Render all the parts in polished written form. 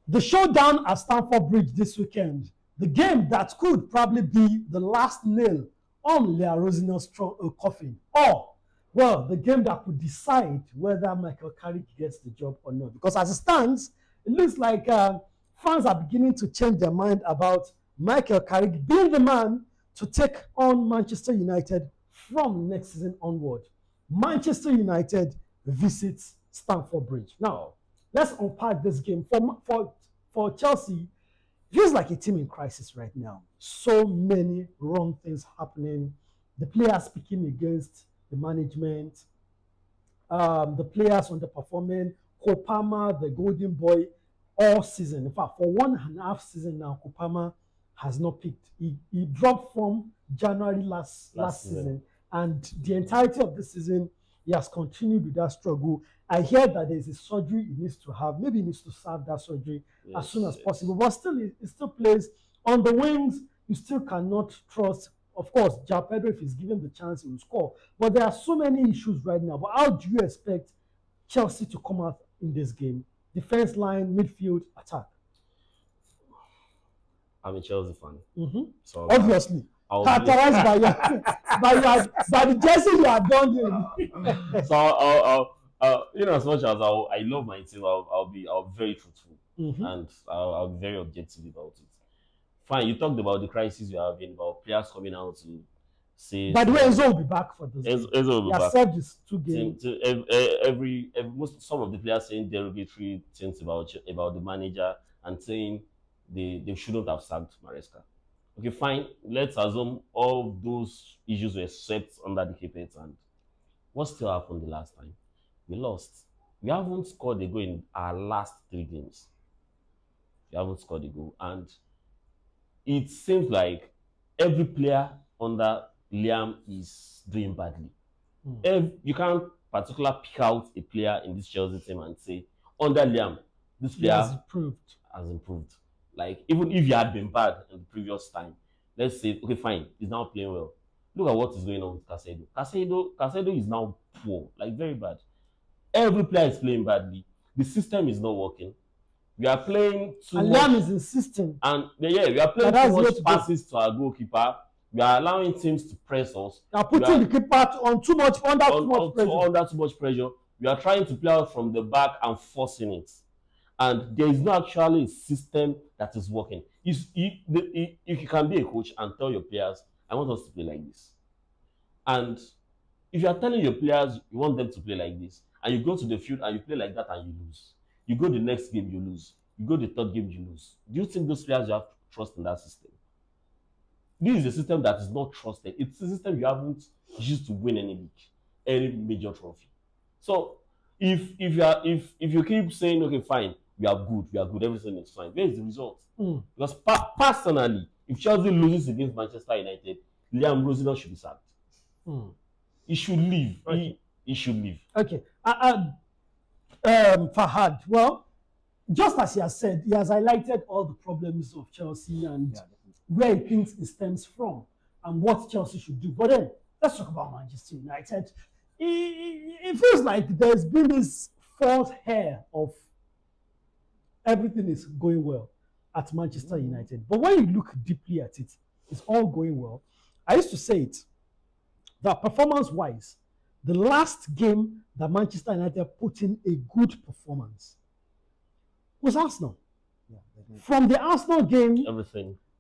The showdown at Stamford Bridge this weekend, the game that could probably be the last nail on Lea Rosina's coffin, or, well, the game that could decide whether Michael Carrick gets the job or not. Because as it stands, it looks like fans are beginning to change their mind about Michael Carrick being the man to take on Manchester United from next season onward. Manchester United visits Stamford Bridge. Now, let's unpack this game. For Chelsea, it feels like a team in crisis right now. So many wrong things happening. The players speaking against the management. The players underperforming. Kopama, the golden boy, all season. In fact, for 1.5 seasons now, Kopama has not picked. He dropped from January last season. And the entirety of the season, he has continued with that struggle. I hear that there's a surgery he needs to have. Maybe he needs to serve that surgery as soon as possible. But still, he still plays on the wings. You still cannot trust. Of course, João Pedro, if he's given the chance, he will score. But there are so many issues right now. But how do you expect Chelsea to come out in this game? Defense line, midfield, attack. I'm a Chelsea fan. So obviously. Characterized by the jersey you are done. So as much as I love my team, I'll be very truthful and I'll be very objective about it. Fine, you talked about the crisis you're having, about players coming out to say. By the way, Enzo will be back for this. Enzo will be back. Served his 2 games. Some of the players saying derogatory things about the manager and saying they shouldn't have sacked Maresca. Okay, fine. Let's assume all those issues were swept under the carpet. And what still happened the last time? We lost. We haven't scored a goal in our last 3 games. We haven't scored a goal. And it seems like every player under Liam is doing badly. You can't particularly pick out a player in this Chelsea team and say, under Liam, this player has improved. Like, even if he had been bad in the previous time, let's say, okay, fine, he's now playing well. Look at what is going on with Caicedo. Caicedo is now poor, like very bad. Every player is playing badly. The system is not working. We are playing too much. Liam is insisting. And we are playing too much passes to our goalkeeper. We are allowing teams to press us. We are putting the keeper under too much pressure. We are trying to play out from the back and forcing it. And there is not actually a system that is working. If you can be a coach and tell your players, I want us to play like this. And if you are telling your players you want them to play like this, and you go to the field and you play like that and you lose. You go the next game, you lose. You go the third game, you lose. Do you think those players you have trust in that system? This is a system that is not trusted. It's a system you haven't used to win any league, any major trophy. So if you keep saying, okay, fine, we are good, everything is fine. Where is the result? Because personally, if Chelsea loses against Manchester United, Liam Rosina should be sacked. He should leave. Okay. He should leave. Okay. Fahad, well, just as he has said, he has highlighted all the problems of Chelsea and where he thinks it stems from and what Chelsea should do. But then, let's talk about Manchester United. It feels like there's been this false air of everything is going well at Manchester United. But when you look deeply at it, it's all going well. I used to say it, that performance-wise, the last game that Manchester United put in a good performance was Arsenal. From the Arsenal game,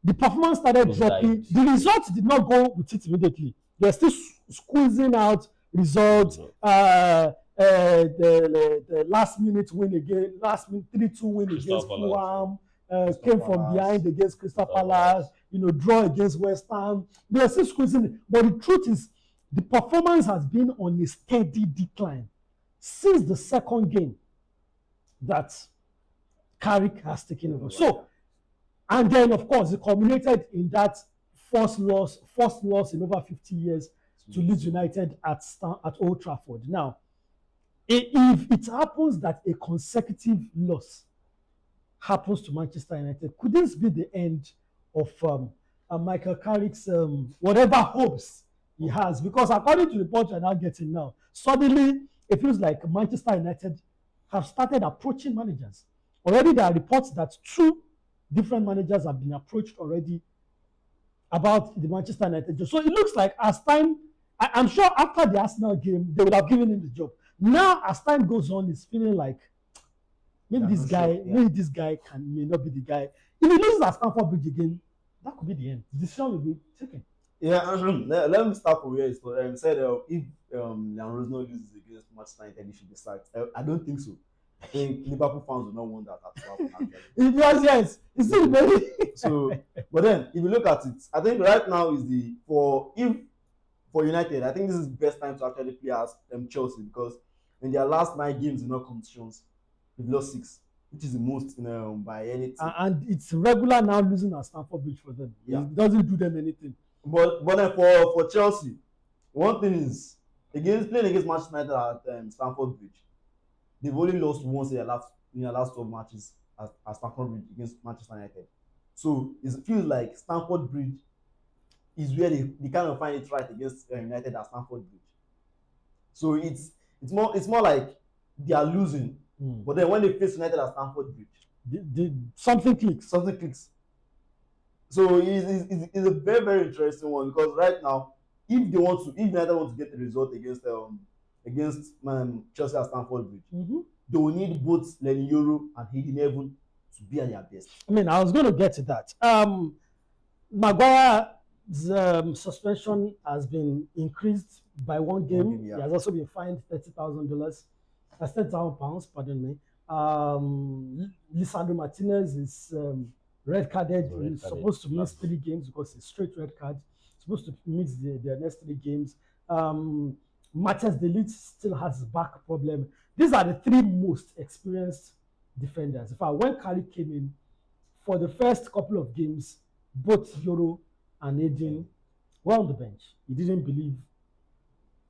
the performance started dropping. The results did not go with it immediately. They're still squeezing out results. The last minute win again, 3-2 win against Fulham, came from behind against Crystal Palace, draw against West Ham. They're still squeezing it. But the truth is, the performance has been on a steady decline since the second game that Carrick has taken over. So, and then of course, it culminated in that first loss in over 50 years to Leeds United at Old Trafford. Now, if it happens that a consecutive loss happens to Manchester United, could this be the end of Michael Carrick's whatever hopes he has? Because according to the report you're now getting now, suddenly it feels like Manchester United have started approaching managers Already there are reports that 2 different managers have been approached already about the Manchester United job. So it looks like as time, I'm sure after the Arsenal game, they would have given him the job. Now, as time goes on, it's feeling like maybe this guy, maybe this guy may not be the guy. If he loses at Stamford Bridge again, that could be the end. The decision will be taken. Yeah, let me start from where it said if Rosno loses against Manchester United, he should be sacked. I don't think so. I think Liverpool fans will not want that to happen. Actually, it was yes. It's still very. So, but then if you look at it, I think right now is for United, I think this is the best time to actually play as Chelsea, because in their last 9 games in all competitions, they've lost 6, which is the most by anything. And it's regular now losing at Stamford Bridge for them. Yeah. It doesn't do them anything. But then for Chelsea, one thing is playing against Manchester United at Stamford Bridge, they've only lost once in their last 12 matches at Stamford Bridge against Manchester United. So it feels like Stamford Bridge is where they kind of find it right against United at Stamford Bridge. So it's more like they are losing, but then when they face United at Stamford Bridge, something clicks. So it's a very, very interesting one, because right now, if United want to get the result against Chelsea at Stamford Bridge, they will need both Lenny Yoro and Hayden Evan to be at their best. I mean, I was going to get to that. Maguire's suspension has been increased by 1 game. Yeah. He has also been fined $30,000, £30,000, pardon me. Lisandro Martinez is red carded. He's supposed to miss 3 games because it's straight red card. He's supposed to miss the next 3 games. Matthias De Ligt still has his back problem. These are the 3 most experienced defenders. In fact, when Carrick came in for the first couple of games, both Yoro and Eden were on the bench. He didn't believe,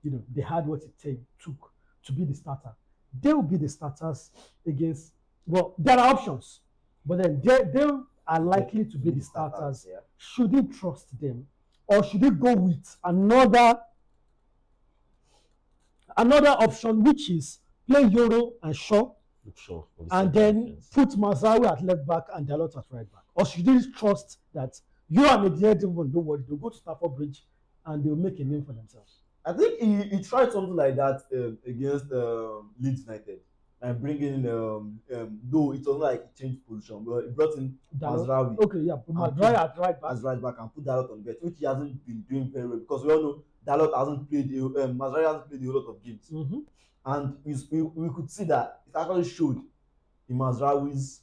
they had what it took to be the starter. They will be the starters against. Well, there are options, but then they are likely to be the starters. Yeah. Should he trust them, or should he go with another option, which is play Yoro and Shaw, and then put Mazraoui at left back and Dalot at right back? Or should he trust that you and Mediate don't worry, they'll go to Stamford Bridge and they'll make a name for themselves? I think he tried something like that against Leeds United, and bringing though it was like he changed position, but he brought in Mazraoui. Okay, yeah, put Mazraoui at right back. As right back, and put Dalot on the bench, which he hasn't been doing very well, because we all know Dalot hasn't played. Mazraoui hasn't played a lot of games, and we could see that it actually showed in Mazraoui's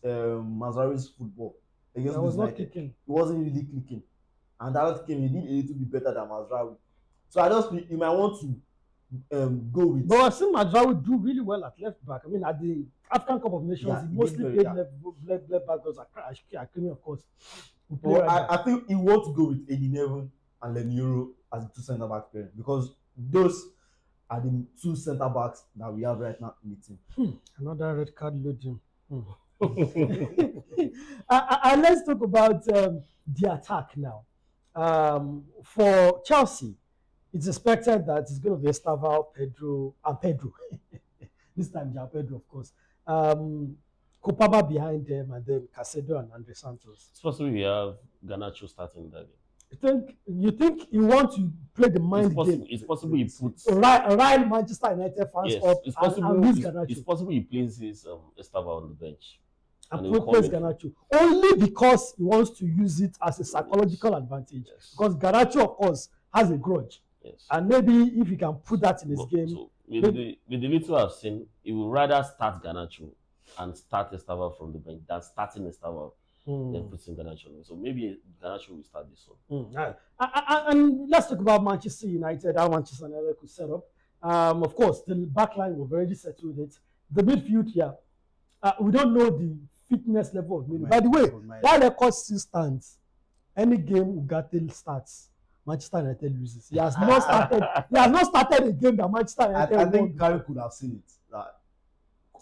football against Leeds United. It wasn't really clicking, and Dalot came. He did a little bit better than Mazraoui. So I just think you might want to go with. But I've seen Mazraoui do really well at left back. I mean, at the African Cup of Nations, he mostly played left back because Akimi, of course. But I think he wants to go with Hayden Evan and Lenny Yoro as the 2 centre back players, because those are the 2 centre backs that we have right now in the team. Another red card loading. Let's talk about the attack now. For Chelsea, it's expected that it's going to be Estevao, Pedro. This time, João Pedro, of course. Kopama behind them, and then Casedo and Andre Santos. It's possible we have Garnacho starting that game. You think you want to play the mind game? It's possible he puts rile Manchester United fans up. It's possible. It's possible he places Estevao on the bench and plays Garnacho only because he wants to use it as a psychological advantage. Yes. Because Garnacho, of course, has a grudge. Yes. And maybe if he can put that in his game. So with the little I've seen, he will rather start Garnacho and start Estevao from the bench than starting Estevao then putting Garnacho. So maybe Garnacho will start this one. And let's talk about Manchester United, how Manchester United could set up. Of course, the back line, we've already settled it. The midfield here, we don't know the fitness level of midfield. By the way, that record still stands. Any game Ugarte starts, Manchester United loses. He has not started a game that Manchester United I think Gary could have seen it. That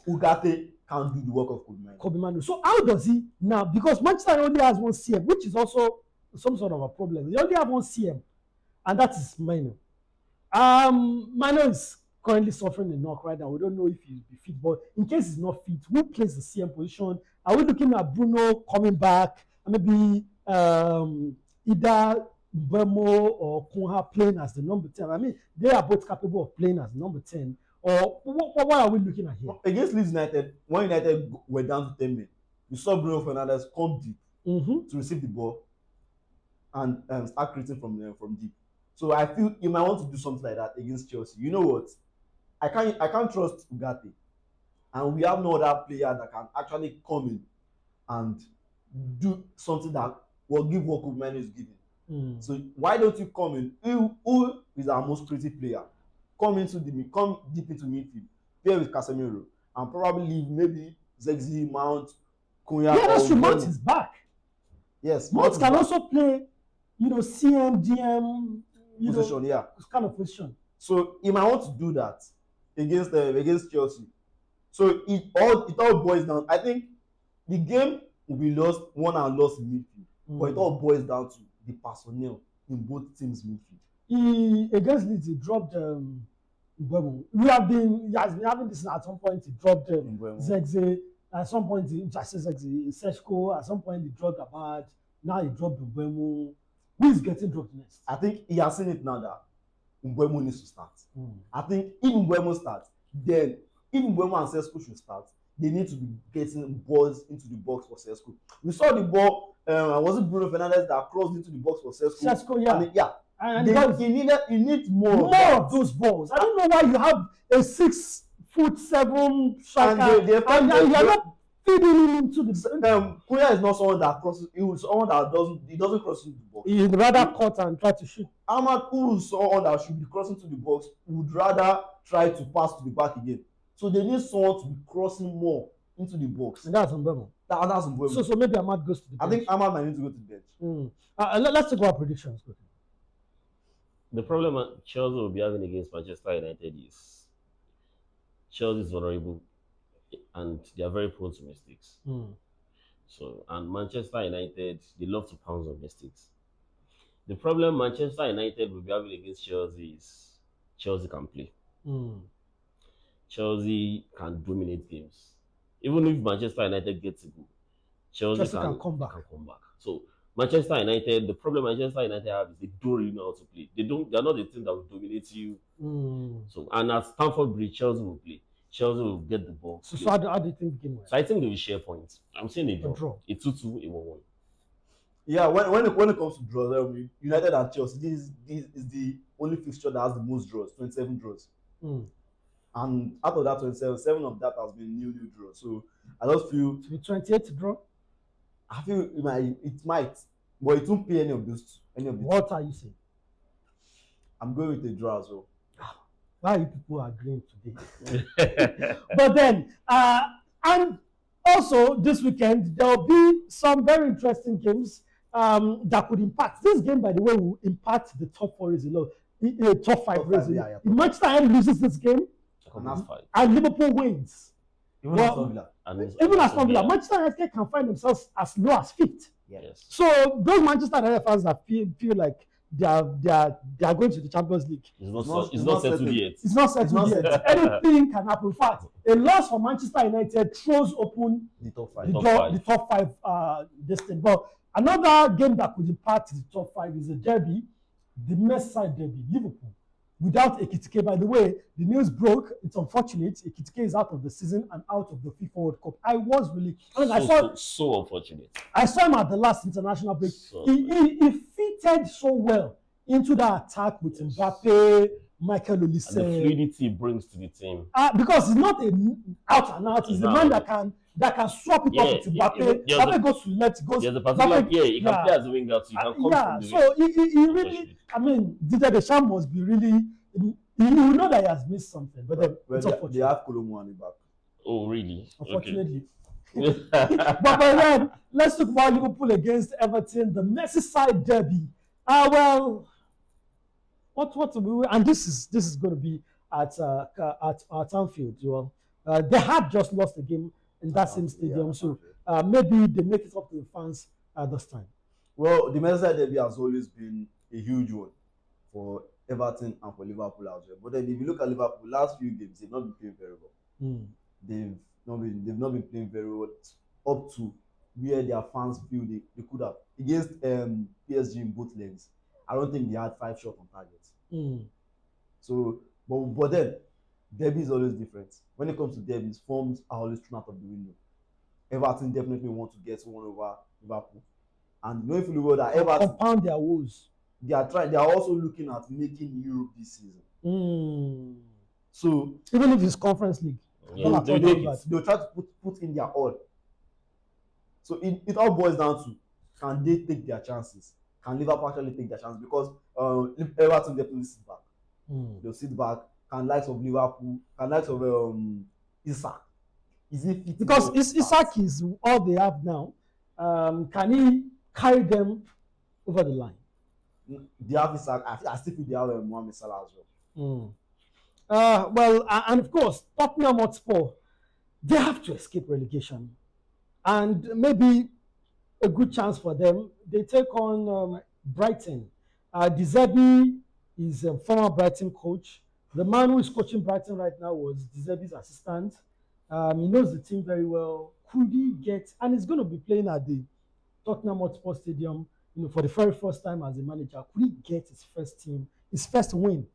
Ugarte can't do the work of Kobe Manu. So how does he now? Because Manchester only has 1 CM, which is also some sort of a problem. They only have 1 CM, and that is Manu. Manu is currently suffering a knock right now. We don't know if he'll be fit, but in case he's not fit, who plays the CM position? Are we looking at Bruno coming back? And maybe either Mbemo or Kunha playing as the number 10. I mean, they are both capable of playing as number 10. Or what are we looking at here? Against Leeds United, when United were down to 10 men, you saw Bruno Fernandes come deep to receive the ball and start creating from deep. So I feel you might want to do something like that against Chelsea. You know what? I can't trust Ugarte, and we have no other player that can actually come in and do something that will give what Koeman is giving. So why don't you come in? Who is our most creative player? Come deep into midfield, play with Casemiro, and probably leave maybe Zexi, Mount, Cunha. Yeah, that's true. Mount is back. Yes, Mount can also play, CM, DM, position, yeah, kind of position. So he might want to do that against Chelsea. So it all boils down. I think the game will be won and lost in midfield, but it all boils down to the personnel in both teams' midfield. Against Leeds, he dropped Mbemo. He has been having this at some point. He dropped Zexi. At some point, Seshko. At some point, he dropped Abad. Now he dropped Mbemo. Who is getting dropped next? I think he has seen it now that Mbemo needs to start. I think if Mbemo starts, then if Mbemo and Seshko should start, they need to be getting balls into the box for Seshko. We saw the ball. Was it Bruno Fernandes that crossed into the box for Seshko? Seshko, yeah. And he needs more of those balls. I don't know why you have a 6'7" striker and you're not feeding him into the. Cunha is not someone that crosses. He is someone that doesn't cross into the box. He'd rather cut and try to shoot. Ahmad, who is someone that should be crossing to the box, would rather try to pass to the back again. So they need someone to be crossing more into the box. And that's Mbemo. That's Mbemo. So maybe Ahmad goes to the bench. I think Ahmad might need to go to the bench. Let's talk about predictions. The problem Chelsea will be having against Manchester United is Chelsea is vulnerable and they are very prone to mistakes. So, and Manchester United, they love to pounce on mistakes. The problem Manchester United will be having against Chelsea is Chelsea can play. Chelsea can dominate games. Even if Manchester United gets a goal, Chelsea can come back. So Manchester United, the problem Manchester United have is they don't really know how to play. They're not the team that will dominate you. So, and at Stamford Bridge, Chelsea will play. Chelsea will get the ball. So how do you think the game went? So I think they will share points. I'm saying a draw. A 2-2, a 1-1. Yeah, when it comes to draws, United and Chelsea, this is the only fixture that has the most draws, 27 draws. And out of that 27, 7 of that has been new draws. So I just feel to be 28 draw. I feel it might, but it won't pay any of those. What are you saying? I'm going with a draw as well. Why are you people agreeing today? But then, and also this weekend there will be some very interesting games that could impact. This game, by the way, will impact the top 4 race a lot. Top 5 race. If Manchester United loses this game, and Liverpool wins. Even Aston Villa, Manchester United can find themselves as low as 5th. Yes. So those Manchester United fans that feel like they are going to the Champions League. It's not settled yet. It's not settled yet. Anything can happen. In fact, a loss for Manchester United throws open the top 5. This thing. But another game that could impact the top 5 is a derby, the Merseyside derby, Liverpool. Without Ekitike, by the way, the news broke. It's unfortunate. Ekitike is out of the season and out of the FIFA World Cup. I was really, so unfortunate. I saw him at the last international break. He fitted so well into the attack with Mbappe, Michael Olise. And the fluidity he brings to the team. Because he's not an out and out. He's the man that can swap it up with Mbappe. Mbappe goes to left, goes. There's a particular he can play as a winger, so he can come from the so he really, I mean, Didier Deschamps must be really. He will know that he has missed something, but then it's unfortunate. They have Kolomuani back. Oh, really? Unfortunately. Okay. But then let's talk about Liverpool against Everton, the Merseyside derby. Well, and this is going to be at Anfield. Well, they had just lost the game in that same stadium, so maybe they make it up to the fans this time. Well, the Merseyside derby has always been a huge one for Everton and for Liverpool as well. But then if you look at Liverpool, last few games they've not been playing very well. They've not been playing very well up to where their fans feel they could have. Against PSG in both legs, I don't think they had 5 shots on target. So, but then derby is always different. When it comes to derbies, forms are always thrown out of the window. Everton definitely want to get one over Liverpool, and you know if you look at Everton, compound their woes. They are also looking at making Europe this season. So even if it's Conference League, they'll try to put in their all. So it all boils down to, can they take their chances? Can Liverpool actually take their chances? Because Everton definitely sit back. They'll sit back. Can likes of Liverpool, can likes of Isak. Is he fit? Because Isak is all they have now. Can he carry them over the line? They have Isak. I still think they have Mohamed Salah as well. Well, and of course, Tottenham Hotspur, they have to escape relegation. And maybe a good chance for them. They take on Brighton. De Zerbi is a former Brighton coach. The man who is coaching Brighton right now was De Zerbi's assistant. He knows the team very well. Could he get, and he's going to be playing at the Tottenham Hotspur Stadium, for the very first time as a manager. Could he get his first win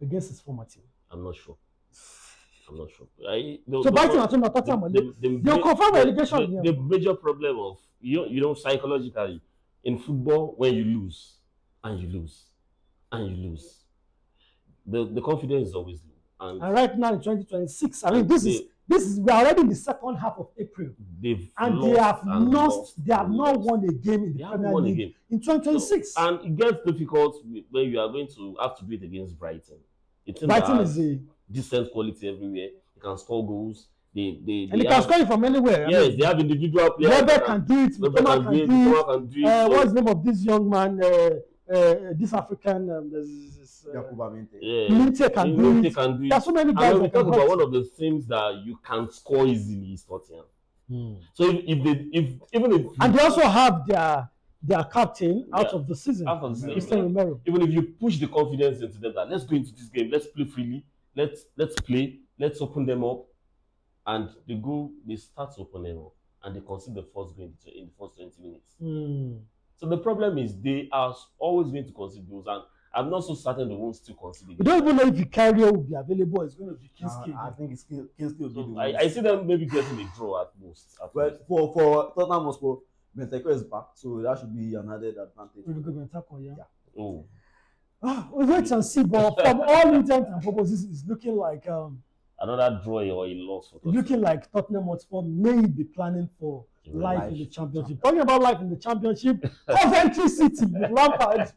against his former team? I'm not sure. So Brighton are Tottenham. They'll confirm relegation. The major problem of psychologically in football, when you lose and you lose and you lose, the confidence is always low. And right now in 2026, I mean, this is we're already in the second half of April. They have not won a game in the Premier League in 2026. So, and it gets difficult when you are going to have to do it against Brighton. Brighton is a decent quality everywhere. They can score goals. They can score it from anywhere. Yes, they have individual players. Weber can do it. Mitoma can do it. What's the name of this young man? This African. Minte can do it. There's so many guys. And when we talk about one of the things that you can score easily is Tottenham. So and they also have their captain out of the season. Even if you push the confidence into them that let's go into this game, let's play freely, let's play, let's open them up, and they start to open them up and they concede the first goal in the first 20 minutes. So the problem is they are always going to concede goals, and I'm not so certain they won't still concede. We don't even know if Vicario will be available. It's going to be Kinsley. I think it's Kinsley will be the I see them maybe getting a draw at most. But for Tottenham Hotspur, Benteke is back, so that should be an added advantage. Really good Benteke, yeah. Oh. We wait and see, but from all intents and purposes, it's looking like another draw or a loss for Tottenham. Looking like Tottenham Hotspur may be planning for life in the Championship. Talking about life in the Championship, Coventry City with Lampard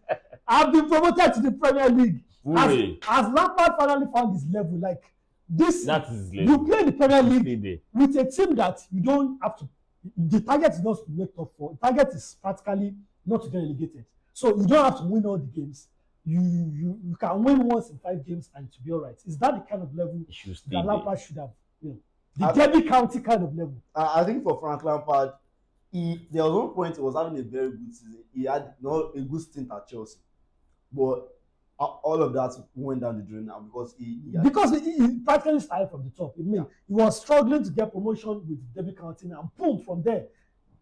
have been promoted to the Premier League. As Lampard finally found his level, like this, that is level. You play the Premier League with a team that you don't have to. The target is not to make top 4. The target is practically not to get relegated. So you don't have to win all the games. You can win once in 5 games and to be all right. Is that the kind of level that Lampard should have? The Derby County kind of level. I think for Frank Lampard, there was one point he was having a very good season. He had a good stint at Chelsea, but all of that went down the drain now because he practically started from the top. He was struggling to get promotion with Derby County, and boom, from there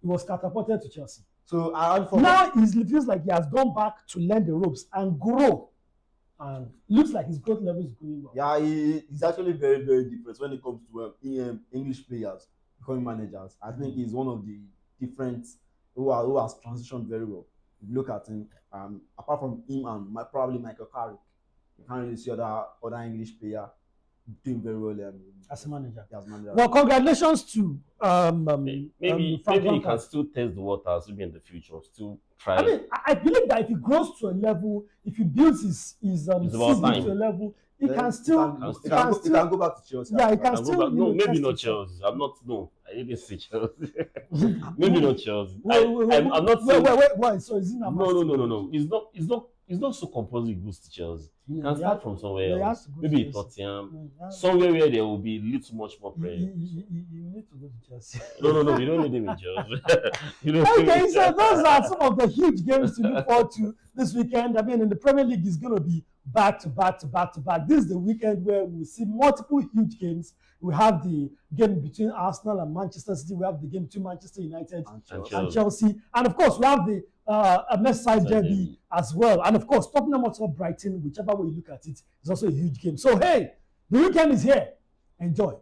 he was catapulted to Chelsea. So now it feels like he has gone back to learn the ropes and grow, and looks like his growth level is going well. Yeah, he's actually very, very different when it comes to English players becoming managers. I think he's one of the different who has transitioned very well. If you look at him, apart from him and probably Michael Carrick, you can't really see other English player doing very well as a manager. Well, congratulations to maybe he can still test the waters maybe in the future, still try. I mean, I believe that if he grows to a level, if he builds his season to a level, he can go back to Chelsea. Yeah, he can still. No, maybe not Chelsea. I didn't say Chelsea. Maybe not Chelsea. I'm not saying. Wait. So is it not? No. It's not so compulsory goes to Chelsea. You can start from somewhere else. Maybe Tottenham. Somewhere where there will be a little much more praise. You need to go to Chelsea. No, we don't need him in Chelsea. Okay, so those are some of the huge games to look forward to this weekend. I mean, in the Premier League, it's going to be back to back to back to back. This is the weekend where we see multiple huge games. We have the game between Arsenal and Manchester City. We have the game between Manchester United and Chelsea. And of course, we have the Merseyside derby as well. And of course, Tottenham or Brighton, whichever way you look at it, is also a huge game. So, hey, the weekend is here. Enjoy.